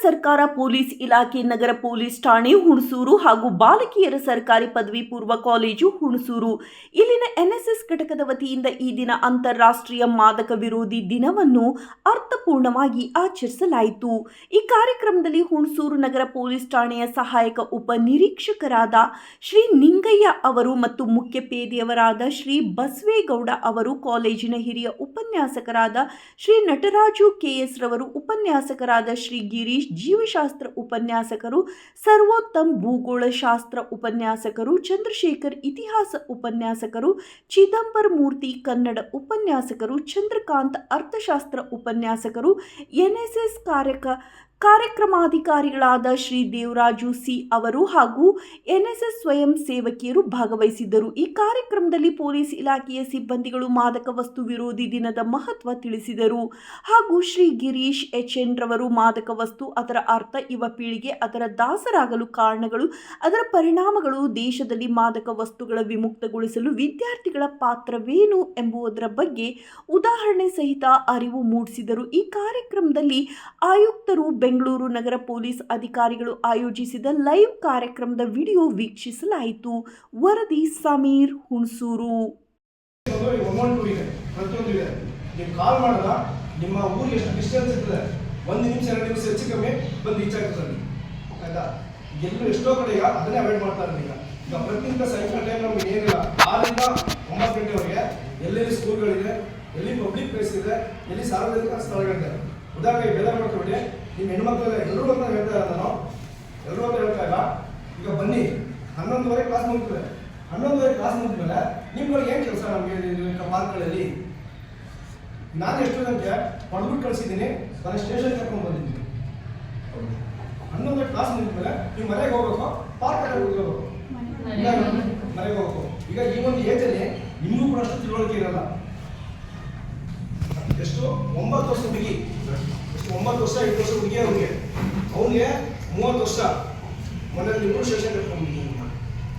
ಸರ್ಕಾರ ಪೊಲೀಸ್ ಇಲಾಖೆ ನಗರ ಪೊಲೀಸ್ ಠಾಣೆ ಹುಣಸೂರು ಹಾಗೂ ಬಾಲಕಿಯರ ಸರ್ಕಾರಿ ಪದವಿ ಪೂರ್ವ ಕಾಲೇಜು ಹುಣಸೂರು ಇಲ್ಲಿನ ಎನ್ಎಸ್ಎಸ್ ಘಟಕದ ವತಿಯಿಂದ ಈ ದಿನ ಅಂತಾರಾಷ್ಟ್ರೀಯ ಮಾದಕ ವಿರೋಧಿ ದಿನವನ್ನು ಅರ್ಥಪೂರ್ಣವಾಗಿ ಆಚರಿಸಲಾಯಿತು. ಈ ಕಾರ್ಯಕ್ರಮದಲ್ಲಿ ಹುಣಸೂರು ನಗರ ಪೊಲೀಸ್ ಠಾಣೆಯ ಸಹಾಯಕ ಉಪನಿರೀಕ್ಷಕರಾದ ಶ್ರೀ ನಿಂಗಯ್ಯ ಅವರು ಮತ್ತು ಮುಖ್ಯ ಪೇದೆಯವರಾದ ಶ್ರೀ ಬಸವೇಗೌಡ ಅವರು, ಕಾಲೇಜಿನ ಹಿರಿಯ ಉಪನ್ಯಾಸಕರಾದ ಶ್ರೀ ನಟರಾಜು ಕೆಎಸ್ ರವರು, ಉಪನ್ಯಾಸಕರಾದ ಶ್ರೀ ಗಿರೀಶ್ ಜೀವಶಾಸ್ತ್ರ ಉಪನ್ಯಾಸಕರು, ಸರ್ವೋತ್ತಮ್ ಭೂಗೋಳಶಾಸ್ತ್ರ ಉಪನ್ಯಾಸಕರು, ಚಂದ್ರಶೇಖರ್ ಇತಿಹಾಸ ಉಪನ್ಯಾಸಕರು, ಚಿದಂಬರ ಮೂರ್ತಿ ಕನ್ನಡ ಉಪನ್ಯಾಸಕರು, ಚಂದ್ರಕಾಂತ್ ಅರ್ಥಶಾಸ್ತ್ರ ಉಪನ್ಯಾಸಕರು, ಎನ್ಎಸ್ಎಸ್ ಕಾರ್ಯಕ್ರಮಾಧಿಕಾರಿಗಳಾದ ಶ್ರೀ ದೇವರಾಜು ಸಿ ಅವರು ಹಾಗೂ ಎನ್ಎಸ್ಎಸ್ ಸ್ವಯಂ ಸೇವಕಿಯರು ಭಾಗವಹಿಸಿದ್ದರು. ಈ ಕಾರ್ಯಕ್ರಮದಲ್ಲಿ ಪೊಲೀಸ್ ಇಲಾಖೆಯ ಸಿಬ್ಬಂದಿಗಳು ಮಾದಕ ವಸ್ತು ವಿರೋಧಿ ದಿನದ ಮಹತ್ವ ತಿಳಿಸಿದರು. ಹಾಗೂ ಶ್ರೀ ಗಿರೀಶ್ ಎಚ್ಎನ್ ರವರು ಮಾದಕ ವಸ್ತು, ಅದರ ಅರ್ಥ, ಯುವ ಪೀಳಿಗೆ ಅದರ ದಾಸರಾಗಲು ಕಾರಣಗಳು, ಅದರ ಪರಿಣಾಮಗಳು, ದೇಶದಲ್ಲಿ ಮಾದಕ ವಸ್ತುಗಳ ವಿಮುಕ್ತಗೊಳಿಸಲು ವಿದ್ಯಾರ್ಥಿಗಳ ಪಾತ್ರವೇನು ಎಂಬುದರ ಬಗ್ಗೆ ಉದಾಹರಣೆ ಸಹಿತ ಅರಿವು ಮೂಡಿಸಿದರು. ಈ ಕಾರ್ಯಕ್ರಮದಲ್ಲಿ ಆಯುಕ್ತರು, ಬೆಂಗಳೂರು ನಗರ ಪೊಲೀಸ್ ಅಧಿಕಾರಿಗಳು ಆಯೋಜಿಸಿದ ಲೈವ್ ಕಾರ್ಯಕ್ರಮದ ವಿಡಿಯೋ ವೀಕ್ಷಿಸಲಾಯಿತು. ವರದಿ ಸಮೀರ್, ಹುಣಸೂರು. ನಿಮ್ಮ ಊರಿಗೆ ಎಷ್ಟು ಡಿಸ್ಟೆನ್ಸ್ ಇರ್ತದೆ, 1 ನಿಮಿಷ 2 ನಿಮಿಷ ಹೆಚ್ಚು ಕಮ್ಮಿ ಬಂದು ರೀಚ್ ಆಗ್ತದೆ. ಆಯ್ತಾ? ಎಲ್ಲರೂ ಎಷ್ಟೋ ಕಡೆ ಈಗ ಅದನ್ನೇ ಅವಾಯ್ಡ್ ಮಾಡ್ತಾರೆ. ಈಗ ಪ್ರತಿನಿತ್ಯ ಸಾಯಂಕಾಲ ಟೈಮ್ ನಮ್ಗೆ ಏನಿಲ್ಲ, 6 ರಿಂದ 9 ಗಂಟೆವರೆಗೆ ಎಲ್ಲೆಲ್ಲಿ ಸ್ಕೂಲ್ಗಳಿದೆ, ಎಲ್ಲಿ ಪಬ್ಲಿಕ್ ಪ್ಲೇಸ್ ಇದೆ, ಎಲ್ಲಿ ಸಾರ್ವಜನಿಕ ಸ್ಥಳಗಳಿದೆ. ಉದಾಹರಣೆಗೆ ಬೇರೆ ಮಾಡ್ಕೊಬಿಡಿ, ನಿಮ್ಮ ಹೆಣ್ಮಕ್ಳೆಲ್ಲ ಎಲ್ಲರೂ ಅಂತ ಹೇಳ್ತಾ ಇರೋದು ನಾನು, ಎಲ್ಲರೂ ಅಂತ ಹೇಳ್ತಾ ಇಲ್ಲ. ಈಗ ಬನ್ನಿ, 11:30 ಕ್ಲಾಸ್ ಮುಗಿತದೆ. 11:30 ಕ್ಲಾಸ್ ಮುಗಿದ್ಮೇಲೆ ನಿಮ್ಗಳಿಗೆ ಏನು ಕೆಲಸ ನಮಗೆ ಪಾರ್ಕ್ಗಳಲ್ಲಿ? ನಾನು ಎಷ್ಟು ಜನಕ್ಕೆ ಹೊಡೆದ್ಬಿಟ್ಟು ಕಳಿಸಿದ್ದೀನಿ, ನಾನು ಸ್ಟೇಷನ್ ಕರ್ಕೊಂಡು ಬಂದಿದ್ದೀನಿ. 11:30 ಕ್ಲಾಸ್ ಮುಗಿದ್ಮೇಲೆ ನೀವು ಮನೆಗೆ ಹೋಗ್ಬೇಕು, ಪಾರ್ಕ್ ಹೋಗ್ಬೇಕು, ಮನೆಗೆ ಹೋಗ್ಬೇಕು. ಈಗ ಈ ಒಂದು ಏಜಲ್ಲಿ ನಿಮಗೂ ಕೂಡ ಅಷ್ಟು ತಿಳುವಳಿಕೆ ಇರಲ್ಲ. ಎಷ್ಟು 9 ವರ್ಷ ಹುಡುಗಿ, ಎಷ್ಟು 9 ವರ್ಷ 8 ವರ್ಷ ಹುಡುಗಿ ಅವ್ರಿಗೆ, ಅವನಿಗೆ 30 ವರ್ಷ. ಮನೇಲಿ ಇಬ್ಬರು ಸ್ಟೇಷನ್ ಕರ್ಕೊಂಡು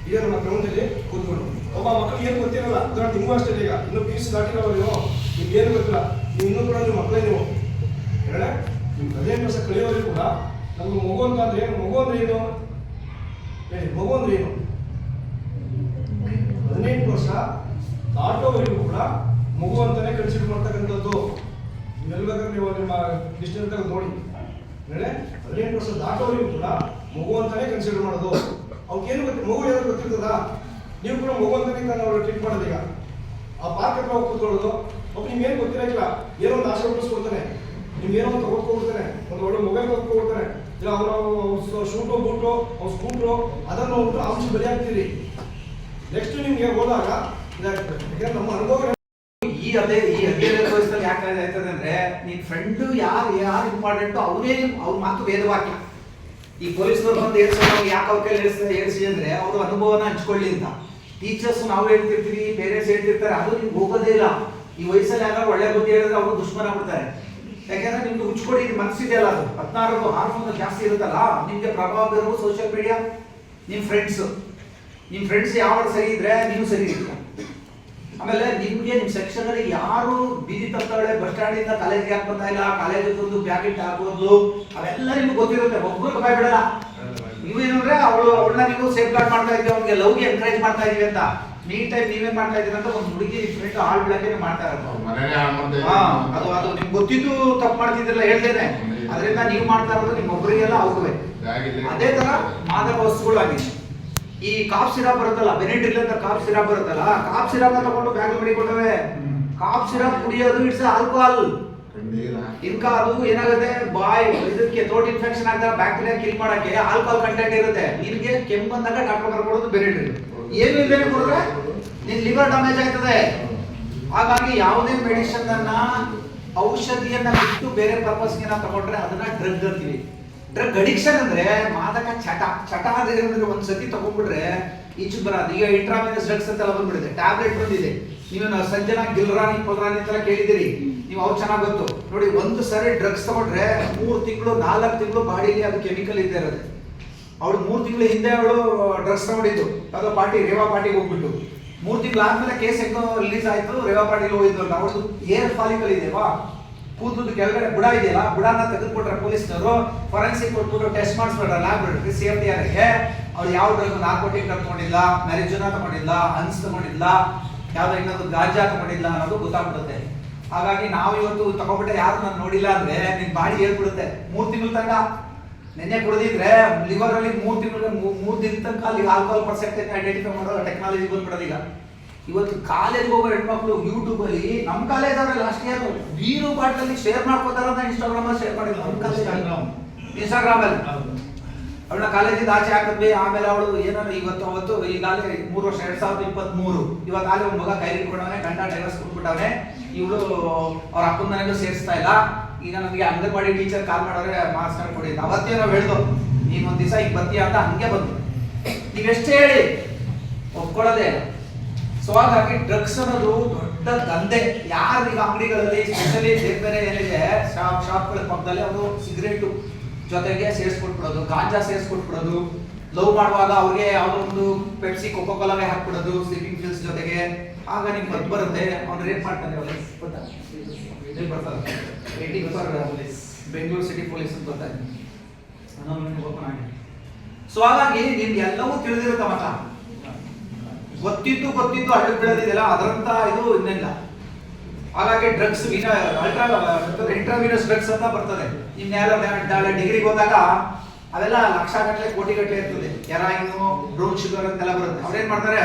ಈಗ ನಮ್ಮ ಗ್ರೌಂಡಲ್ಲಿ ಕೂತ್ಕೊಂಡು ಒಬ್ಬ ಮಕ್ಕಳಿಗೆ ಏನು ಗೊತ್ತಿರಲ್ಲ. ಉದಾಹರಣೆ ನಿಮಗೂ ಅಷ್ಟೇ, ಈಗ ಇನ್ನೂ ಪೀಸ್ ದಾಟಿರೋ ನೀವು, ನಿಮ್ಗೆ ಏನು ಗೊತ್ತಿಲ್ಲ, ನೀವು ಇನ್ನೂ ಕೂಡ ನೀವು ಮಕ್ಕಳೇ ನೀವು ಹೇಳ. ನೀವು 15 ವರ್ಷ ಕಳೆಯೋರಿಗೆ ಕೂಡ ನಮ್ಗೆ ಮಗು ಅಂತ ಅಂದ್ರೆ ಏನು, ಮಗು ಅಂದ್ರೆ ಏನು ಹೇಳಿ, ಮಗು ಅಂದ್ರೆ ಏನು? 18 ವರ್ಷ ದಾಟೋವರೆಗೂ ಕೂಡ ಮಗು ಅಂತಾನೆ ಕನ್ಸಿಡರ್ ಮಾಡ್ತಕ್ಕಂಥದ್ದು. ನೀವೆಲ್ಲ ಬೇಕಾದ್ರೆ ನೀವು ನಿಮ್ಮ ಡಿಸ್ಟೆನ್ಸ್ ನೋಡಿ ಹೇಳಿ, 18 ವರ್ಷ ದಾಟೋವರೆಗೂ ಕೂಡ ಮಗು ಅಂತಾನೆ ಕನ್ಸಿಡರ್ ಮಾಡೋದು. ಅವ್ಕೇನು ಗೊತ್ತಿ, ಮಗು ಏನಾದ್ರು ಗೊತ್ತಿರ್ತದ? ನೀವು ಕೂಡ ಮಗು ಅಂತಾನೆ ನಾವು ಟ್ರೀಟ್ ಮಾಡೋದು. ಈಗ ಆ ಪಾರ್ಕ್ ಹತ್ರ ಹೋಗಿ ಕೂತ್ಕೊಳ್ಳೋದು, ಒಬ್ಬ ನಿಮ್ಗೇನು ಗೊತ್ತಿರೋಕ್ಕಿಲ್ಲ, ಏನೋ ಒಂದು ಆಸೆ ಹುಟ್ಟಿಸ್ಕೊಡ್ತಾನೆ, ನಿಮ್ಗೇನೋ ಒಂದು ತಗೊಳ್ಕೊಡ್ತಾನೆ, ಒಂದು ಒಳ್ಳೆ ಮೊಬೈಲ್ ತಗೊಳ್ಕೊಡ್ತಾನೆ, ಇಲ್ಲ ಅವರ ಶೂಟು ಬೂಟು ಅವ್ರ ಸ್ಕೂಟ್ರು ಅದನ್ನು ಹೋಗ್ಬಿಟ್ಟು ಅಂಶ ಬಲಿ ಆಗ್ತೀರಿ. ನೆಕ್ಸ್ಟ್ ನಿಮ್ಗೆ ಹೋದಾಗ ಇದಾಗ್ತದೆ. ಯಾಕಂದ್ರೆ ನಮ್ಮ ಅನುಭವ ಈ 15 ವಯಸ್ಸಲ್ಲಿ ಯಾಕೆ ಆಯ್ತದೆ ಅಂದ್ರೆ, ನಿನ್ ಫ್ರೆಂಡ್ ಯಾರು ಇಂಪಾರ್ಟೆಂಟು ಅವನೇ, ಅವ್ರ ಮಾತು ವೇದವಾಕ್ಯ. ಈ ಪೊಲೀಸ್ನವ್ರು ಬಂದು ಯಾಕೆ ಅವ್ರ ಕೈಲಿ ಏರಿಸಿ ಅಂದ್ರೆ ಅವರು ಅನುಭವನ ಹಂಚ್ಕೊಳ್ಳಿ ಅಂತ. ಟೀಚರ್ಸ್ ನಾವು ಹೇಳ್ತಿರ್ತೀವಿ, ಪೇರೆಂಟ್ಸ್ ಹೇಳ್ತಿರ್ತಾರೆ, ಅದು ನಿಮ್ಗೆ ಹೋಗೋದೇ ಇಲ್ಲ. ಈ ವಯಸ್ಸಲ್ಲಿ ಯಾರು ಒಳ್ಳೆ ಬುದ್ಧಿ ಹೇಳಿದ್ರೆ ಅವರು ದುಶ್ಮನ ಆಗ್ಬಿಡ್ತಾರೆ. ಯಾಕೆಂದ್ರೆ ನಿಮ್ದು ಹುಚ್ಕೊಡಿ ಮನಸ್ಸಿದೆ ಅಲ್ಲ, ಅದು 16 ಹಾರ್ಮೋನ್ ಜಾಸ್ತಿ ಇರುತ್ತಲ್ಲ, ನಿಮ್ಗೆ ಪ್ರಭಾವ ಬೀರೋದು ಸೋಷಿಯಲ್ ಮೀಡಿಯಾ. ನಿಮ್ಮ ಫ್ರೆಂಡ್ಸ್ ಯಾವ ಸರಿ ಇದ್ರೆ ನೀವು ಸರಿ ಇರ್ತೀರ. ಆಮೇಲೆ ನಿಮ್ಗೆ ನಿಮ್ಮ ಸೆಕ್ಷನ್ ಅಲ್ಲಿ ಯಾರು ಬೀದಿ ತಪ್ಪಾಳೆ, ಬಸ್ ಸ್ಟ್ಯಾಂಡ್ ಇಂದ ಕಾಲೇಜ್ಗೆ ಯಾಕೆ ಬರ್ತಾ ಇಲ್ಲ, ಕಾಲೇಜ್ ಒಂದು ಬ್ಯಾಕೆಟ್ ಹಾಕೋದು, ಅವೆಲ್ಲ ನಿಮ್ಗೆ ಗೊತ್ತಿರುತ್ತೆ. ಒಬ್ಬರು ಭಯ ಬಿಡಲ್ಲ. ನೀವೇನಂದ್ರೆ ಅವಳನ್ನ ನೀವು ಸೇಫ್ ಗಾರ್ಡ್ ಮಾಡ್ತಾ ಇದ್ದೀವಿ, ಅವ್ನಿಗೆ ಲವ್ಗೆ ಎನ್ಕರೇಜ್ ಮಾಡ್ತಾ ಇದೀವಿ ಅಂತ. ಟೈಮ್ ನೀವೇನ್ ಮಾಡ್ತಾ ಇದೀರ ಅಂತ ಒಂದು ಹುಡುಗಿ ಫ್ರೆಂಡ್ ಹಾಳು ಬಿಡಕ್ಕೆ ಮಾಡ್ತಾ ಇರೋದು. ಅದು ನಿಮ್ಗೆ ಗೊತ್ತಿದ್ದು ತಪ್ಪು ಮಾಡ್ತಿದ್ರಲ್ಲ ಹೇಳ್ತೇನೆ. ಅದರಿಂದ ನೀವು ಮಾಡ್ತಾ ಇರೋದು ನಿಮ್ಮೊಬ್ಬರಿಗೆಲ್ಲ ಅವ್ರಿಗೆ. ಅದೇ ತರ ಮಾದಕ ವಸ್ತುಗಳಾಗಿದೆ. ಈ ಕಾಫ್ ಸಿರಪ್ ಬರುತ್ತಲ್ಲ, ಬೆನಿಡ್ರಿಲ್ ಅಂತ ಕಾಫ್ ಸಿರಪ್ ಬರುತ್ತಲ್ಲ, ಕಾಫ್ ಸಿರಪ್ ತಗೊಂಡು ಬ್ಯಾಗ್ ಮಾಡಿಕೊಂಡವೆ. ಕಾಫ್ ಸಿರಪ್ ಕುಡಿಯೋದು ಇಟ್ಸ್ ಆಲ್ಕೋಹಾಲ್. ಇನ್ಕ ಅದು ಏನಾಗುತ್ತೆ, ಬಾಯ್ ಇದಕ್ಕೆ ಥ್ರೋಟ್ ಇನ್ಫೆಕ್ಷನ್ ಆಗ್ತಾ ಬ್ಯಾಕ್ಟೀರಿಯಾ ಕಿಲ್ ಮಾಡಕ್ಕೆ ಆಲ್ಕೋಹಾಲ್ ಕಂಟೆಂಟ್ ಇರುತ್ತೆ. ನಿನ್ಗೆ ಕೆಮ್ಮು ಬಂದಾಗ ಡಾಕ್ಟರ್ ಬರ್ಕೊಡೋದು ಬೆನಿಡ್ರಿಲ್. ಏನು ಇಲ್ಲದೆ ಕೊಡಿದ್ರೆ ನಿನ್ ಲಿವರ್ ಡ್ಯಾಮೇಜ್ ಆಗ್ತದೆ. ಹಾಗಾಗಿ ಯಾವುದೇ ಮೆಡಿಸಿನ್ ಅನ್ನ, ಔಷಧಿಯನ್ನ ಬಿಟ್ಟು ಬೇರೆ ಪರ್ಪಸ್ಗೆ ನಾವು ತಗೊಂಡ್ರೆ ಅದನ್ನ ಡ್ರಗ್ ಅಂತೀವಿ. ಡ್ರಗ್ ಅಡಿಕ್ಷನ್ ಅಂದ್ರೆ ಮಾದಕ ಚಟ ಅಂದ್ರೆ ಒಂದ್ ಸತಿ ತಗೊಂಡ್ಬಿಟ್ರೆ ಈಚೆಗೆ ಬರೋದು. ಈಗ ಇಂಟ್ರಾವೆನಸ್ ಡ್ರಗ್ಸ್ ಅಂತೆಲ್ಲ ಬಂದ್ಬಿಡಿದೆ, ಟ್ಯಾಬ್ಲೆಟ್ ಬಂದಿದೆ. ನೀವು ಸಂಜನಾ ಗಿಲ್ರಾನಿ ಪೊಲ್ರಾನಿ ಅಂತೆಲ್ಲ ಕೇಳಿದಿರಿ ನೀವು, ಅವ್ರು ಚೆನ್ನಾಗಿ ಗೊತ್ತು ನೋಡಿ. ಒಂದು ಸರಿ ಡ್ರಗ್ಸ್ ತಗೊಂಡ್ರೆ 3 ತಿಂಗಳು 4 ತಿಂಗಳು ಬಾಡಿಲಿ ಅದು ಕೆಮಿಕಲ್ ಇದ್ದೇ ಇರುತ್ತೆ. ಅವಳು 3 ತಿಂಗಳ ಹಿಂದೆ ಅವಳು ಡ್ರಗ್ಸ್ ತಗೊಂಡಿದ್ದು, ಯಾವುದೋ ಪಾರ್ಟಿ, ರೇವಾ ಪಾರ್ಟಿಗೆ ಹೋಗ್ಬಿಟ್ಟು 3 ತಿಂಗಳು ಆದ್ಮೇಲೆ ಕೇಸ್ ಹೆಂಗೋ ರಿಲೀಸ್ ಆಯ್ತು, ರೇವಾ ಪಾರ್ಟಿಗೆ ಹೋಗಿದ್ದು. ಅವಳು ಏರ್ ಫಾಲಿಕಲ್ ಇದೆವಾ, ಕೂದಲದ ಕೆಳಗಡೆ ಬುಡ ಇದೆಯಲ್ಲ, ಬುಡನ ತೆಗೆದುಕೊಟ್ರೆ ಪೊಲೀಸ್ನವರು ಫಾರೆನ್ಸಿಕ್ ಕೊಟ್ಬಿಟ್ಟು ಟೆಸ್ಟ್ ಮಾಡಿಸ್ಬಿಟ್ರೆ ಲ್ಯಾಬ್ರೇಟರಿ CFDRಗೆ ಅವ್ರು ಯಾವ ಡ್ರಗ್ ನಾರ್ಕೋಟಿಕ್ ತಗೊಂಡಿಲ್ಲ, ಮ್ಯಾರಿಜುನಾ ತಗೊಂಡಿಲ್ಲ, ಹನ್ಸ್ ತಗೊಂಡಿಲ್ಲ, ಯಾವ್ದೋ ಇನ್ನೊಂದು ಗಾಂಜಾ ತಗೊಂಡಿಲ್ಲ ಅನ್ನೋದು ಗೊತ್ತಾಗ್ಬಿಡುತ್ತೆ. ಹಾಗಾಗಿ ನಾವು ಇವತ್ತು ತಗೊಂಡ್ಬಿಟ್ಟೆ ಯಾರು ನಾನು ನೋಡಿಲ್ಲ ಅಂದ್ರೆ ನಿನ್ ಬಾಡಿ ಹೇಳ್ಬಿಡುತ್ತೆ. 3 ತಿಂಗಳ ತನಕ ನೆನ್ನೆ ಕುಡಿದಿದ್ರೆ ಲಿವರ್ ಅಲ್ಲಿ 3 ದಿನ ತನಕ ಅಲ್ಲಿ ಆಲ್ಕೋಹಾಲ್ ಪರ್ಸೆಂಟೇಜ್ ಐಡೆಂಟಿಫೈ ಮಾಡೋ ಟೆಕ್ನಾಲಜಿ ಬಂದ್ಬಿಡೋದು ಈಗ. ಇವತ್ತು ಕಾಲೇಜ್ ಹೋಗೋ ಹೆಣ್ಮಕ್ಳು ಯೂಟ್ಯೂಬ್ ಅಲ್ಲಿ ನಮ್ಮ ಕಾಲೇಜ್ ಅವ್ರೆ ಲಾಸ್ಟ್ ಇಯರ್ ಬೀರು ಬಾಟ್ಲಲ್ಲಿ ಶೇರ್ ಮಾಡ್ಕೋತಾರ ಅಂತ ಇನ್ಸ್ಟಾಗ್ರಾಮ್ ಅಲ್ಲಿ ಶೇರ್ ಮಾಡಿಲ್ಲ. ನಮ್ಮ ಕಾಲೇಜ್ ಇನ್ಸ್ಟಾಗ್ರಾಮ್ ಅಲ್ಲಿ ಅವಳ ಕಾಲೇಜಿಂದ ಆಚೆ ಹಾಕಿದ್ವಿ. ಆಮೇಲೆ ಅವಳು ಏನಾದ್ರು ಅವತ್ತು ಈಗಾಗಲೇ 3 ವರ್ಷ 2023 ಇವತ್ತಾಗಲೇ ಒಂದು ಮಗ ಕೈ ಹಿಡ್ಕೊಂಡವನೆ, ಗಂಡ ಡೈವರ್ಸ್ ಕೊಟ್ಬಿಟ್ಟವನೆ. ಇವಳು ಅವ್ರ ಅಪ್ಪನ ಮನೆಗೂ ಸೇರಿಸ್ತಾ ಇಲ್ಲ. ಈಗ ನನಗೆ ಅಂಗನವಾಡಿ ಟೀಚರ್ ಕಾಲ್ ಮಾಡೋರೆ ಮಾರ್ಕ್ಸ್ ಕೊಡಿ ಅಂತ. ಅವತ್ತೇ ನಾವು ಹೇಳ್ದು ನೀನ್ ಒಂದ್ ದಿವಸ ಈಗ ಬರ್ತೀಯ ಅಂತ, ಹಂಗೆ ಬಂದು ನೀವೆಷ್ಟೇ ಹೇಳಿ ಒಪ್ಕೊಳ್ಳೋದೇ. ಸೊ ಹಾಗಾಗಿ ಡ್ರಗ್ಸ್ ಅನ್ನೋದು ದೊಡ್ಡ ದಂಧೆ. ಯಾರು ಈಗ ಅಂಗಡಿಗಳಲ್ಲಿ ಸ್ಪೆಷಲಿ ಬೇರೆ ಏನಿದೆ ಶಾಪ್ಗಳ ಪಕ್ಕದಲ್ಲಿ ಅವರು ಸಿಗರೇಟು ಜೊತೆಗೆ ಸೇರಿಸ್ಕೊಟ್ಬಿಡೋದು, ಗಾಂಜಾ ಸೇರಿಸ್ಕೊಟ್ಬಿಡೋದು, ಲವ್ ಮಾಡುವಾಗ ಅವ್ರಿಗೆ ಯಾವುದೋ ಒಂದು ಪೆಪ್ಸಿ ಕೋಕೋ ಕೋಲಾಗೆ ಹಾಕ್ಬಿಡೋದು ಸ್ಲೀಪಿಂಗ್ ಪಿಲ್ಸ್ ಜೊತೆಗೆ. ಆಗ ನಿಮ್ಗೆ ಗೊತ್ತು ಬರುತ್ತೆ ಅವ್ನು ರೇಪ್ ಮಾಡ್ತಾನೆ. ಬೆಂಗಳೂರು ಸಿಟಿ ಪೊಲೀಸ್ ಅಂತ ಗೊತ್ತಾಗ. ಸೊ ಹಾಗಾಗಿ ನಿಮ್ಗೆ ಎಲ್ಲವೂ ತಿಳಿದಿರುತ್ತೆ ಮತ. ಗೊತ್ತಿದ್ದು ಅಡ್ಡ ಬೀಳೋದಿದೆಯಲ್ಲ ಅದರಂತ ಇದು ಇನ್ನೆಲ್ಲ. ಹಾಗಾಗಿ ಡ್ರಗ್ಸ್ ಇಂಟ್ರಾವೀನಸ್ ಡ್ರಗ್ಸ್ ಅಂತ ಬರ್ತದೆ. ಇನ್ಯಾರೋ ಡಿಗ್ರಿಗೆ ಹೋದಾಗ ಅವೆಲ್ಲ ಲಕ್ಷ ಗಟ್ಟಲೆ ಕೋಟಿ ಗಟ್ಟಲೆ ಇರ್ತದೆ. ಹೆರಾಯಿನು, ಬ್ರೌನ್ ಶುಗರ್ ಅಂತೆಲ್ಲ ಬರುತ್ತೆ. ಅವ್ರೇನ್ ಮಾಡ್ತಾರೆ,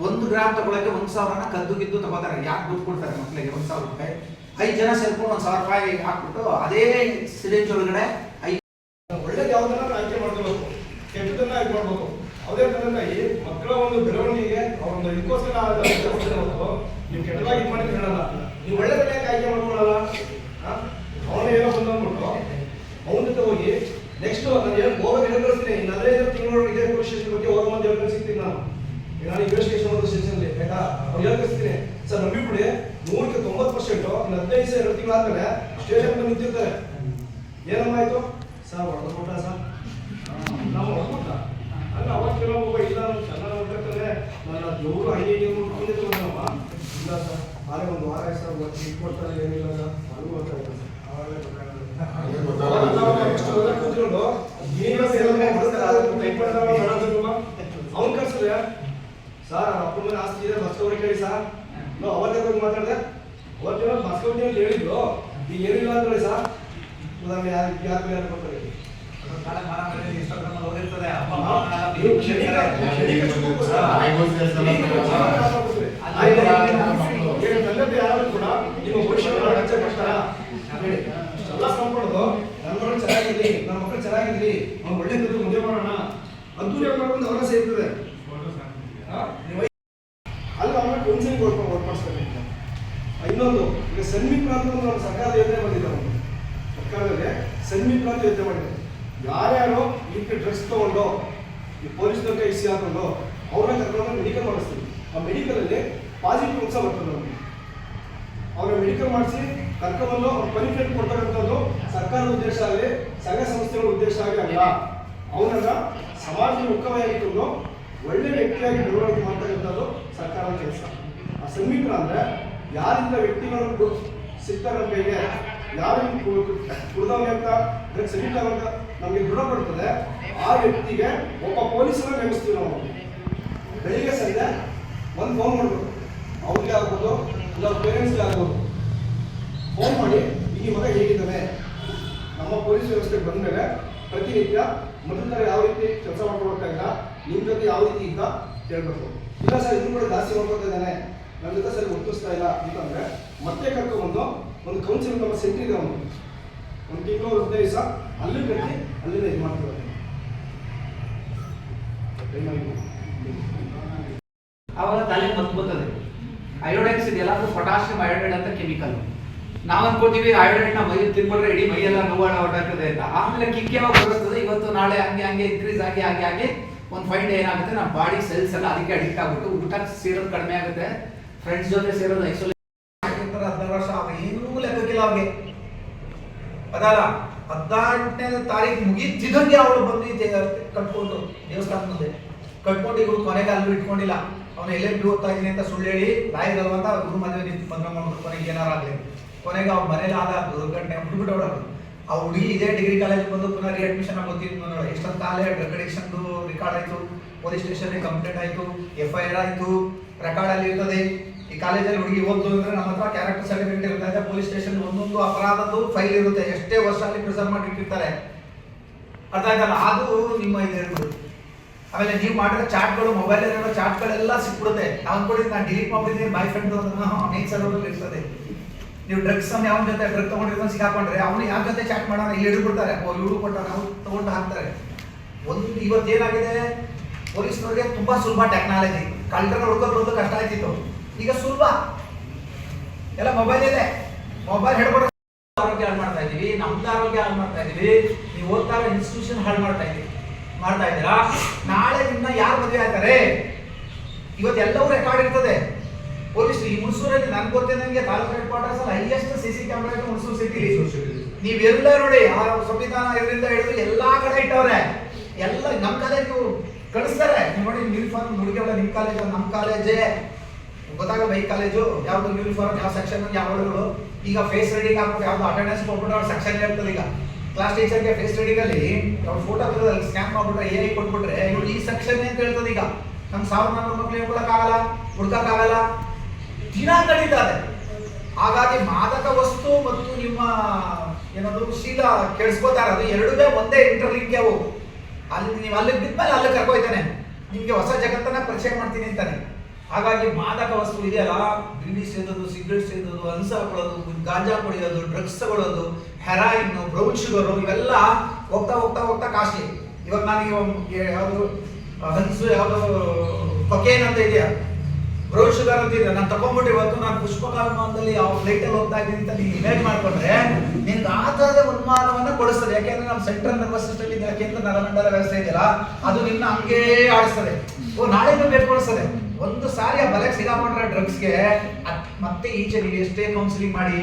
1 ಗ್ರಾಮ್ ತಗೊಳಕ್ಕೆ 1,000ನ ಕದ್ದು ಗಿದ್ದು ತಗೋತಾರೆ. ಯಾಕೆ ದುಡ್ಡು ಕೊಡ್ತಾರೆ ಮಕ್ಕಳಿಗೆ 1,000 ರೂಪಾಯಿ? 5 ಜನ ಸೇರ್ಕೊಂಡು 1,000 ರೂಪಾಯಿ ಹಾಕ್ಬಿಟ್ಟು ಅದೇ ಸಿರಿಂಜ್ ಒಳಗಡೆ ಒಳ್ಳೇದು ಯಾವ್ದನ್ನ ಆಯ್ಕೆ ಮಾಡ್ಕೋಬೇಕು, ಕೆಟ್ಟದನ್ನ ಆಯ್ಕೆ ಮಾಡ್ಬೇಕು. ಅದೇ ತರನಾಗಿ ಮಕ್ಕಳ ಒಂದು ಬೆಳವಣಿಗೆಗೆ ಅವರೊಂದು ಇದಕ್ಕೋಸ್ಕರ ನೀವು ಕೆಟ್ಟದಾಗಿ ಇದು ಮಾಡಿ ಹೇಳಲ್ಲ, ನೀವು ಒಳ್ಳೆದನ್ನೇ ಆಯ್ಕೆ ಮಾಡ್ಕೊಳ್ಳಲ್ಲ. ಅವನ ಏನೋ ಬಂದ್ಬಿಟ್ಟು ಅವನ ಜೊತೆ ಹೋಗಿ ನೆಕ್ಸ್ಟ್ ನಾನು ಏನು ಹೋಗೋದು ಹೇಳ್ಕಳಿಸ್ತೀನಿ. ಇನ್ನು 15 ತಿಂಗಳು ಇದೇ ಪೊಲೀಸ್ ಸ್ಟೇಷನ್ ಬಗ್ಗೆ ಹೋಗೋ ಮಂದಿ ಹೇಳ್ಕೊಂಡು ಸಿಗ್ತೀನಿ ನಾನು. ನಾನು ಇನ್ವೆಸ್ಟಿಗೇಷನ್ ಮಾಡೋದು ಸ್ಟೇಷನ್ಲಿ ಆಯ್ತಾ, ಅವ್ರು ಹೇಳ್ಕಳಿಸ್ತೀನಿ. ಸರ್ ನಂಬಿಬಿಡಿ 100ಕ್ಕೆ 90% ಇನ್ನು 15 2 ತಿಂಗಳಾದ್ಮೇಲೆ ಸ್ಟೇಷನ್ ಬಂದು ನಿಂತಿರ್ತಾರೆ. ಏನಮ್ಮ ಆಯ್ತು ಸರ್, ಹೊಡೆದ್ಬಿಟ್ಟ ಸರ್, ನಾವು ಹೊಡೆದ್ಬಿಟ್ಟ ಅಲ್ಲ. ಅವತ್ತು ಕೆಲವೊಬ್ಬ ಇಲ್ಲ ನಾನು ಚೆನ್ನಾಗಿ ಹೋಗ್ತಾರೆ, ನನ್ನ ದೇವರು ಐದು ಬಂದಿದ್ದು ನಮ್ಮ ಇಲ್ಲ ಸರ್, ಆದ್ರೆ ಒಂದು ವಾರ ಸರ್ ಇಟ್ಕೊಡ್ತಾರೆ, ಏನಿಲ್ಲ ಸರ್, ಅದು ಗೊತ್ತಾಯ್ತು ಸರ್. ಅವ್ನು ಕಳ್ಸಿದ್ರೆ ಸರ್ ಅಪ್ಪನ ಮೇಲೆ ಆಸ್ತಿ ಇದೆ ಬಸ್ಕವ್ರಿಗೆ ಕೇಳಿ ಸರ್, ಅವತ್ತೇ ಹೋಗಿ ಮಾತಾಡಿದೆ. ಅವತ್ತೇನೋ ಬಸ್ಕವ್ರಿಗೆ ಹೇಳಿದ್ರು, ಈಗ ಏನಿಲ್ಲ ಅಂದ್ರೆ ಸರ್ ಉದಾಹರಣೆ ಯಾರು ಯಾರು ಕೊಡ್ತಾರೆ. ಯಾರು ಕೂಡ ನಿಮ್ಮ ಭವಿಷ್ಯವನ್ನು ರಚನೆ ಮಾಡ್ತಾರ ಎಲ್ಲ ಸಂಪಡೋದು. ನನ್ನ ಮಗಳು ಚೆನ್ನಾಗಿರ್ಲಿ, ನನ್ನ ಮಕ್ಕಳು ಚೆನ್ನಾಗಿರ್ಲಿ, ಅವ್ನು ಒಳ್ಳೆ ಮುಂದೆ ಮಾಡೋಣ ಅದ್ದೂರಿ ಮಾಡ್ಕೊಂಡು ಅವರ ಸೇರ್ತದೆ. ಅಲ್ಲಿ ಅವನ್ನ ಕೌನ್ಸಿಲಿಂಗ್ ಹೊರಪಡಿಸ್ಬೇಕು. ಇನ್ನೊಂದು ಈಗ ಸನ್ಮಿತ್ರ ಅಂತ ಒಂದು ಸರ್ಕಾರದ ಯೋಜನೆ ಬಂದಿದೆ. ಸರ್ಕಾರದಲ್ಲಿ ಸನ್ಮಿತ್ರ ಅಂತ ಯೋಜನೆ ಮಾಡಿದೆ. ಯಾರ್ಯಾರು ಈ ಡ್ರಗ್ಸ್ ತಗೊಂಡು ಈ ಪೊಲೀಸ್ನ ಕೈ ಸಿ ಹಾಕೊಂಡು ಅವ್ರನ್ನ ಕರ್ಕೊಂಡು ಮೆಡಿಕಲ್ ಮಾಡಿಸ್ತೀವಿ. ಆ ಮೆಡಿಕಲಲ್ಲಿ ಪಾಸಿಟಿವ್ ಅಂಶ ಬರ್ತದೆ ನಮಗೆ. ಅವ್ರನ್ನ ಮೆಡಿಕಲ್ ಮಾಡಿಸಿ ಕರ್ಕೊಂಡ್ಬಂದು ಅವ್ರ ಬೆನಿಫಿಟ್ ಕೊಡ್ತಕ್ಕಂಥದ್ದು ಸರ್ಕಾರದ ಉದ್ದೇಶ ಆಗಲಿ, ಸಂಘ ಸಂಸ್ಥೆಗಳ ಉದ್ದೇಶ ಆಗಲಿ ಅಲ್ಲ. ಅವನನ್ನ ಸಮಾಜ ಮುಖವಾಗಿಕೊಂಡು ಒಳ್ಳೆ ವ್ಯಕ್ತಿಯಾಗಿ ಬೆಳವಣಿಗೆ ಮಾಡ್ತಕ್ಕಂಥದ್ದು ಸರ್ಕಾರದ ಕೆಲಸ. ಆ ಸನ್ಮಿತ್ರ ಅಂದರೆ ಯಾರಿಂದ ವ್ಯಕ್ತಿಗಳನ್ನು ಸಿಗ್ತಾರೆ ನಮ್ಮ ಕೈಗೆ, ಯಾರು ಕುಡ್ದವನೇ ಅಂತ ಡ್ರಗ್ಸ್ ಅಡಿಕ್ಟ್ ಅಂತ ನಮಗೆ ದೃಢಪಡ್ತದೆ, ಆ ವ್ಯಕ್ತಿಗೆ ಒಬ್ಬ ಪೊಲೀಸರನ್ನ ನೇಮಿಸ್ತೀವಿ ನಾವು. ಬೆಳಿಗ್ಗೆ ಸಂಜೆ ಒಂದು ಫೋನ್ ಮಾಡಬೇಕು, ಅವ್ರಿಗೆ ಆಗ್ಬೋದು ಇಲ್ಲ ಅವ್ರ ಪೇರೆಂಟ್ಸ್ಗೆ ಆಗ್ಬೋದು. ಫೋನ್ ಮಾಡಿ ಈ ಮಗ ಹೇಗಿದ್ದಾನೆ, ನಮ್ಮ ಪೊಲೀಸ್ ವ್ಯವಸ್ಥೆಗೆ ಬಂದ ಮೇಲೆ ಪ್ರತಿನಿತ್ಯ ಮೊದಲ ಥರ ಯಾವ ರೀತಿ ಕೆಲಸ ಮಾಡ್ಕೊಳ್ಬೇಕಾಗಿಲ್ಲ, ನಿಮ್ಮ ಜೊತೆ ಯಾವ ರೀತಿ ಇದ್ದ ಹೇಳ್ಬೇಕು. ಇಲ್ಲ ಸರ್ ಇದನ್ನು ಕೂಡ ಜಾಸ್ತಿ ಮಾಡ್ಕೊತಾ ಇದ್ದಾನೆ, ನನ್ನ ಜೊತೆ ಸರಿ ಒಪ್ಪಿಸ್ತಾ ಇಲ್ಲ ಅಂತಂದರೆ ಮತ್ತೆ ಕರ್ಕೊಂಡ್ಬಂದು ಒಂದು ಕೌನ್ಸಿಲಿಂಗ್ ನಮ್ಮ ಸೆಂಟ್ರ್ ಇದೆ, ಒಂದು ತಿಂಗಳು 15 ದಿವಸ ಅಲ್ಲಿ ಕಟ್ಟಿ ಅಲ್ಲಿಂದ ಇದು ಮಾಡ್ತೀವಿ. ಅವಾಗ ತಲೆ ಮತ್ತು ಬರ್ತದೆ. ಅಯೋಡೈಡ್ಸ್ ಇದೆಯಲ್ಲ, ಅದು ಪೊಟ್ಯಾಷಿಯಂ ಅಯೋಡೈಡ್ ಅಂತ ಕೆಮಿಕಲ್. ನಾವು ಅನ್ಕೋತೀವಿ ಅಯೋಡೈಡ್ನ ಮೈ ತಿನ್ಬಿಟ್ರೆ ಇಡೀ ಮೈಯೆಲ್ಲ ನೋವಾಡ ಹೊರಟಾಗ್ತದೆ ಅಂತ. ಆಮೇಲೆ ಕಿಕ್ ಯಾವಾಗ ಬರುತ್ತದೆ, ಇವತ್ತು ನಾಳೆ ಹಂಗೆ ಇನ್ಕ್ರೀಸ್ ಆಗಿ ಒಂದು ಫೈನ್ ಡೇ ಏನಾಗುತ್ತೆ, ನಮ್ಮ ಬಾಡಿ ಸೆಲ್ಸ್ ಎಲ್ಲ ಅದಕ್ಕೆ ಅಡಿಕ್ಟ್ ಆಗ್ಬಿಟ್ಟು ಊಟಕ್ಕೆ ಸೇರೋದು ಕಡಿಮೆ ಆಗುತ್ತೆ, ಫ್ರೆಂಡ್ಸ್ ಜೊತೆ ಸೇರೋದು ಐಸೋಲೇಷನ್. 16 ವರ್ಷ ಏನೂ ಲೆಕ್ಕಕ್ಕಿಲ್ಲ ಅವ್ರಿಗೆ. ಅದಲ್ಲ 18ನೇ ತಾರೀಕು ಮುಗಿತಿದ್ದಂಗೆ ಅವಳು ಬಂದು ಕಟ್ಕೊಂಡು ದೇವಸ್ಥಾನ ಮುಂದೆ ಕಟ್ಕೊಂಡು ಇವ್ರು ಕೊನೆಗೆ ಅಲ್ಲೂ ಇಟ್ಕೊಂಡಿಲ್ಲ. ಅವನು ಎಲ್ಲೇ ಓದ್ತಾ ಇದ್ದೀನಿ ಅಂತ ಸುಳ್ಳು ಹೇಳಿ ಬಾಯಿಗಲ್ವಂತ ಗುರು ಮದುವೆ ನಿಂತು ಮದುವೆ ಮಾಡ್ಬಿಟ್ಟು ಕೊನೆಗೆ ಏನಾರಾಗಲಿ ಕೊನೆಗೆ ಅವ್ರ ಮನೇಲಿ ಆದ ದುರ್ಘಟನೆ ಹುಡುಗಿಟ್ಟು ಹೊಡೋದು. ಆ ಹುಡುಗಿ ಇದೇ ಡಿಗ್ರಿ ಕಾಲೇಜ್ ಬಂದು ಪುನಃ ರೀಅಡ್ಮಿಷನ್ ಆಗೋತಿದ್ದು ನೋಡಿ. ಎಷ್ಟೊಂದು ಕಾಲೇ ಡ್ರಗ್ ಅಡಿಕ್ಷನ್ದು ರೆಕಾರ್ಡ್ ಆಯಿತು, ಪೊಲೀಸ್ ಸ್ಟೇಷನ್ಗೆ ಕಂಪ್ಲೇಂಟ್ ಆಯಿತು, FIR ಆಯಿತು, ರೆಕಾರ್ಡಲ್ಲಿ ಇರ್ತದೆ. ಈ ಕಾಲೇಜಲ್ಲಿ ಹುಡುಗಿ ಓದ್ತು ಅಂದರೆ ನಮ್ಮ ಹತ್ರ ಕ್ಯಾರೆಕ್ಟರ್ ಸರ್ಟಿಫಿಕೇಟ್ ಇರುತ್ತೆ. ಪೊಲೀಸ್ ಸ್ಟೇಷನ್ ಒಂದೊಂದು ಅಪರಾಧದ್ದು ಫೈಲ್ ಇರುತ್ತೆ, ಎಷ್ಟೇ ವರ್ಷ ಅಲ್ಲಿ ಪ್ರಿಸರ್ವ್ ಮಾಡಿ ಇಟ್ಟಿರ್ತಾರೆ. ಅರ್ಥ ಆಯ್ತಲ್ಲ, ಅದು ನಿಮ್ಮ ಇದು ಹೇಳ್ಬೋದು. ಆಮೇಲೆ ನೀವು ಮಾಡಿರೋ ಚಾಟ್ಗಳು, ಮೊಬೈಲ್ ಇರೋ ಚಾಟ್ಗಳೆಲ್ಲ ಸಿಕ್ಬಿಡುತ್ತೆ. ನಾವು ಅನ್ಕೊಂಡಿದ್ದು ನಾನು ಡಿಲೀಟ್ ಮಾಡಿದ್ದೀನಿ ಬಾಯ್ ಫ್ರೆಂಡ್ ನೇಚರ್ ಸರ್ವರ್ಲ್ಲಿ ಇರ್ತದೆ. ನೀವು ಡ್ರಗ್ಸ್ ಅನ್ನು ಯಾವ ಜೊತೆ ಡ್ರಗ್ ತೊಗೊಂಡಿರ್ತಾನೆ ಸಿಕ್ಕಾಕೊಂಡ್ರೆ ಅವನು ಯಾವ ಜೊತೆ ಚಾಟ್ ಮಾಡೋಣ ಇಲ್ಲಿ ಹಿಡಿದ್ಬಿಡ್ತಾರೆ. ಇವ್ರು ಕೊಟ್ಟಾರೆ, ಅವ್ರು ತೊಗೊಂಡು ಹಾಕ್ತಾರೆ. ಇವತ್ತೇನಾಗಿದೆ, ಪೊಲೀಸ್ನವ್ರಿಗೆ ತುಂಬಾ ಸುಲಭ ಟೆಕ್ನಾಲಜಿ. ಕಳ್ಳರನ್ನ ಹುಡ್ಕೋದು ಕಷ್ಟ ಆಯ್ತಿತ್ತು, ಈಗ ಸುಲಭ. ಎಲ್ಲ ಮೊಬೈಲ್ ಇದೆ, ಮೊಬೈಲ್ ಹಿಡ್ಕೊಂಡು ಆರೋಗ್ಯ ಹಾಳು ಮಾಡ್ತಾ ಇದೀವಿ, ನಮ್ದು ಆರೋಗ್ಯ ಹಾಳು ಮಾಡ್ತಾ ಇದೀವಿ. ನೀವು ಓದ್ತಾ ಇರೋ ಇನ್ಸ್ಟಿಟ್ಯೂಷನ್ ಹಾಳು ಮಾಡ್ತಾ ಇದ್ದೀರಾ. ನಾಳೆ ನಿನ್ನ ಯಾರು ಮದುವೆ ಆಗ್ತಾರೆ? ಇವತ್ತು ಎಲ್ಲವೂ ರೆಕಾರ್ಡ್ ಇರ್ತದೆ. ಪೊಲೀಸ್ ಈ ಹುಣಸೂರಲ್ಲಿ ನನ್ಗೆ ಗೊತ್ತಿದ್ದಂಗೆ ತಾಲೂಕು ಹೆಡ್ ಕ್ವಾರ್ಟರ್ಸ್ ಅಲ್ಲಿ ಹೈಯೆಸ್ಟ್ CC ಕ್ಯಾಮ್ರಾ ಇದೆ ಹುಣಸೂರು ಸಿಟಿಲಿ. ನೀವೆಲ್ಲ ನೋಡಿ, ಆ ಸಂವಿಧಾನ ಇದರಿಂದ ಹಿಡಿದು ಎಲ್ಲಾ ಕಡೆ ಇಟ್ಟವ್ರೆ. ಎಲ್ಲ ನಮ್ಮ ಕಾಲೇಜು ಕಳಿಸ್ತಾರೆ. ನೀವು ನೋಡಿ ಯೂನಿಫಾರ್ಮ್ ಹುಡುಗಿಗಳ ನಿಮ್ಮ ಕಾಲೇಜ್ ನಮ್ಮ ಕಾಲೇಜೇ ಗೊತ್ತಾಗಲ್ಲ. ಈ ಕಾಲೇಜು ಯಾವ್ದು ಯೂನಿಫಾರ್ಮ್, ಯಾವ ಸೆಕ್ಷನ್, ಯಾವ ಹುಡುಗರು. ಈಗ ಫೇಸ್ ರೀಡಿಂಗ್ ಆಗ್ಬಿಟ್ಟು ಯಾವ್ದು ಅಟೆಂಡೆನ್ಸ್ ಕೊಟ್ಬಿಟ್ಟು ಅವ್ರ ಸೆಕ್ಷನ್ ಇರ್ತದೆ. ಈಗ ಕ್ಲಾಸ್ ಟೀಚರ್ಗೆ ಫೇಸ್ ರೀಡಿಂಗ್ ಅಲ್ಲಿ ಅವ್ರ ಫೋಟೋ ಸ್ಕ್ಯಾನ್ ಮಾಡ್ಬಿಟ್ರೆ AI ಕೊಟ್ಬಿಟ್ರೆ ಇವ್ರು ಈ ಸೆಕ್ಷನ್ ಅಂತ ಹೇಳ್ತದೆ. ಈಗ ನಮ್ 1400 ಮಕ್ಳು ಹೇಳ್ಕೊಳಕ್ಕಾಗಲ್ಲ, ಹುಡ್ಕಕ್ಕಾಗಲ್ಲ, ದಿನ ನಡೀತಾರೆ. ಹಾಗಾಗಿ ಮಾದಕ ವಸ್ತು ಮತ್ತು ನಿಮ್ಮ ಏನದು ಶೀಲ ಕೆಡಿಸ್ಕೋತಾ ಇರೋದು ಎರಡೂ ಒಂದೇ ಇಂಟರ್ಲಿಂಕ್. ಅವು ಅಲ್ಲಿ ನೀವು ಅಲ್ಲಿಗೆ ಬಿದ್ಮೇಲೆ ಅಲ್ಲಿಗೆ ಕರ್ಕೊಯ್ತಾನೆ, ನಿಮ್ಗೆ ಹೊಸ ಜಗತ್ತನ್ನ ಪರಿಚಯ ಮಾಡ್ತೀನಿ ಅಂತಾನೆ. ಹಾಗಾಗಿ ಮಾದಕ ವಸ್ತು ಇದೆಯಲ್ಲ, ಬೀಡಿ ಸೇದೋದು, ಸಿಗರೇಟ್ ಸೇದೋದು, ಹಂಸ ಹಾಕೊಳ್ಳೋದು, ಗಾಂಜಾ ಕುಡಿಯೋದು, ಡ್ರಗ್ಸ್ ತಗೊಳ್ಳೋದು, ಹೆರಾಯಿನ್, ಬ್ರೌನ್ ಶುಗರು, ಇವೆಲ್ಲ ಹೋಗ್ತಾ ಹೋಗ್ತಾ ಹೋಗ್ತಾ ಕಾಸ್ಟ್ಲಿ. ಇವಾಗ ನನಗೆ ಯಾವುದು ಹನ್ಸು, ಯಾವುದು ಕೊಕೇನ್ ಅಂತ ಇದೆಯಾ, ಬ್ರೌನ್ ಶುಗರ್ ಅಂತ ಇದೆ. ನಾನು ತಗೊಂಡ್ಬಿಟ್ಟು ಇವತ್ತು ನಾನು ಪುಷ್ಪಕಾಲದಲ್ಲಿ ಯಾವ ಫ್ಲೈಟಲ್ಲಿ ಹೋಗ್ತಾ ಇದ್ದೀನಿ ಅಂತ ನೀವು ಇಮೇಜ್ ಮಾಡ್ಕೊಂಡ್ರೆ ನಿನ್ಗೆ ಆ ಥರದ ಉನ್ಮಾದವನ್ನ ಕೊಡಿಸ್ತದೆ. ಯಾಕೆಂದ್ರೆ ನಮ್ಮ ಸೆಂಟ್ರಲ್ ನರ್ವಸ್ ಸಿಸ್ಟಮ್ ಇದೆ, ಕೇಂದ್ರ ನರಮಂಡಲ ವ್ಯವಸ್ಥೆ ಇದೆಯಲ್ಲ, ಅದು ನಿನ್ನ ಹಂಗೇ ಆಡಿಸ್ತದೆ. ನಾಳೆನೂ ಬೇರ್ಪಡಿಸ್ತದೆ. ಒಂದು ಸಾರಿ ಆ ಬಲೆಗೆ ಸಿಗಾಕೊಂಡ್ರೆ ಡ್ರಗ್ಸ್ಗೆ ಮತ್ತೆ ಈಚೆ ನೀವು ಎಷ್ಟೇ ಕೌನ್ಸಿಲಿಂಗ್ ಮಾಡಿ,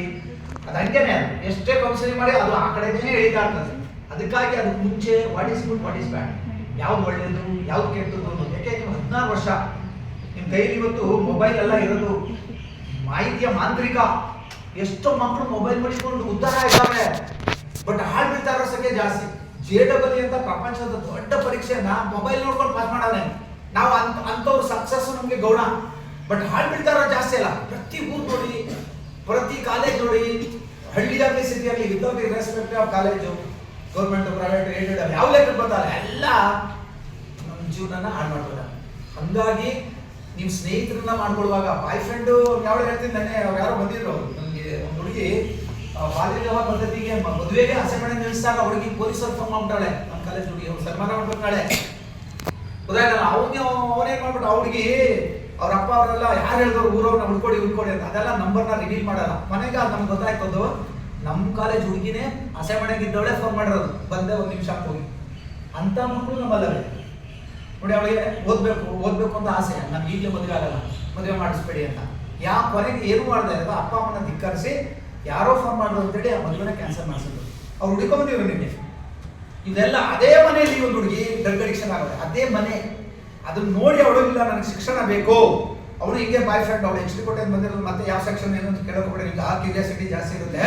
ಅದು ಹಂಗೇನೆ, ಎಷ್ಟೇ ಕೌನ್ಸಿಲಿಂಗ್ ಮಾಡಿ ಅದು ಆ ಕಡೆನೇ ಎಳಿತಾ ಇರ್ತದೆ. ಅದಕ್ಕಾಗಿ ಅದಕ್ಕೆ ಮುಂಚೆ what is good, what is bad, ಯಾವ್ದು ಒಳ್ಳೇದು, ಯಾವ್ದು ಕೆಟ್ಟದ್ದು ಅನ್ನೋದು. ಯಾಕೆ ನೀವು 16 ವರ್ಷ ನಿಮ್ಮ ಕೈಲಿ ಇವತ್ತು ಮೊಬೈಲ್ ಎಲ್ಲ ಇರೋದು ಮಾಹಿತಿಯ ಮಾಂತ್ರಿಕ. ಎಷ್ಟೋ ಮಕ್ಕಳು ಮೊಬೈಲ್ ಮಾಡಿಕೊಂಡು ಉದ್ಧಾರ ಇದ್ದಾವೆ, ಬಟ್ ಹಾಳು ಬೀಳ್ತಾ ಇರೋ ಸಂಖ್ಯೆ ಜಾಸ್ತಿ. JEE ಅಂತ ಪ್ರಪಂಚದ ದೊಡ್ಡ ಪರೀಕ್ಷೆಯನ್ನ ಮೊಬೈಲ್ ನೋಡ್ಕೊಂಡು ಪಾಸ್ ಮಾಡೋಣ ನಾವು. ಅಂಥವ್ರು ಸಕ್ಸಸ್ ನಮಗೆ ಗೌಣ, ಬಟ್ ಹಾಳು ಬೀಳ್ತಾ ಇರೋ ಜಾಸ್ತಿ ಅಲ್ಲ. ಪ್ರತಿ ಊರು ನೋಡಿ, ಪ್ರತಿ ಕಾಲೇಜ್ ನೋಡಿ, ಹಳ್ಳಿಯಾಗಲಿ ಸಿಟಿಯಾಗಲಿ, without irrespective of college, government, private, aided, ಯಾವ ಲೆಕ್ಕ ಬರ್ತಾರೆ ಎಲ್ಲ ನಮ್ಮ ಜೀವನನ ಹಾಳು ಮಾಡ್ತಾರೆ. ಹಂಗಾಗಿ ನೀವು ಸ್ನೇಹಿತರನ್ನ ಮಾಡ್ಕೊಡುವಾಗ ಬಾಯ್ ಫ್ರೆಂಡು ಯಾವ ಹೇಳ್ತೀನಿ. ನೆನ್ನೆ ಅವ್ರು ಯಾರೋ ಬಂದಿದ್ರು, ನಮಗೆ ಒಂದು ಹುಡುಗಿ ಬಾಲ್ಯ ವಿವಾಹ ಪದ್ಧತಿಗೆ ಮದುವೆಗೆ ಹಸೆಮಣೆ ನಿಲ್ಲಿಸಿದಾಗ ಹುಡುಗಿ ಪೊಲೀಸರು ಫೋನ್ ಮಾಡ್ಬಿಟ್ಟಾಳೆ. ನಮ್ಮ ಕಾಲೇಜ್ ಹುಡುಗಿ ಅವ್ರು ಸನ್ಮಾನ ಮಾಡ್ಬೇಕಾಳೆ. ಗೊತ್ತಾಗಲ್ಲ ಅವನೇನ್ ಮಾಡ್ಬಿಟ್ಟು ಆ ಹುಡುಗಿ ಅವ್ರ ಅಪ್ಪ ಅವರೆಲ್ಲ ಯಾರು ಹೇಳಿದ್ರು ಊರವ್ರನ್ನ ಹುಡ್ಕೊಡಿ ಅಂತ, ಅದೆಲ್ಲ ನಂಬರ್ನ ರಿವೀಲ್ ಮಾಡಲ್ಲ. ಮನೆಗೆ ನಮ್ಗೆ ಗೊತ್ತಾಯ್ತದ್ದು ನಮ್ಮ ಕಾಲೇಜ್ ಹುಡುಗಿನೇ ಹಸೆಮಣೆಗೆ ಇದ್ದವಳೆ ಫೋನ್ ಮಾಡಿರೋದು, ಬಂದೆ 1 ನಿಮಿಷ ಹೋಗಿ. ಅಂತ ಮಕ್ಕಳು ನಮ್ಮಲ್ಲವೇ ನೋಡಿ. ಅವಳಿಗೆ ಓದ್ಬೇಕು ಅಂತ ಆಸೆ, ನಮ್ಗೆ ಈಗಲೇ ಮದುವೆ ಆಗಲ್ಲ, ಮದುವೆ ಮಾಡಿಸ್ಬೇಡಿ ಅಂತ. ಕೊನೆಗೆ ಏನು ಮಾಡ್ತಾ ಇರೋದು, ಅಪ್ಪ ಅಮ್ಮನ ಧಿಕ್ಕರಿಸಿ ಯಾರೋ ಫೋನ್ ಮಾಡಿದ್ರು ಅಂತೇಳಿ ಆ ಮದುವೆನ ಕ್ಯಾನ್ಸಲ್ ಮಾಡಿಸಿದ್ರು. ಅವ್ರು ಹುಡುಕೊಂಬಂದಿವ್ರು ನಿನ್ನೆ. ಇದೆಲ್ಲ ಅದೇ ಮನೆಯಲ್ಲಿ ಒಂದು ಹುಡುಗಿ ಡ್ರಗ್ ಅಡಿಕ್ಷನ್ ಆಗುತ್ತೆ, ಅದೇ ಮನೆ. ಅದನ್ನ ನೋಡಿ ಅವಳು ಇಲ್ಲ ನನಗೆ ಶಿಕ್ಷಣ ಬೇಕು, ಅವಳು ಹಿಂಗೆ ಬಾಯ್ ಫ್ರೆಂಡ್, ಅವಳು HD ಕೋಟೆಯಿಂದ ಬಂದಿರೋದು, ಮತ್ತೆ ಯಾವ ಸೆಕ್ಷನ್ ಏನು ಅಂತ ಕೇಳೋಕೆ ನಿಮ್ಗೆ ಆ ಕ್ಯೂರಿಯಾಸಿಟಿ ಜಾಸ್ತಿ ಇರುತ್ತೆ.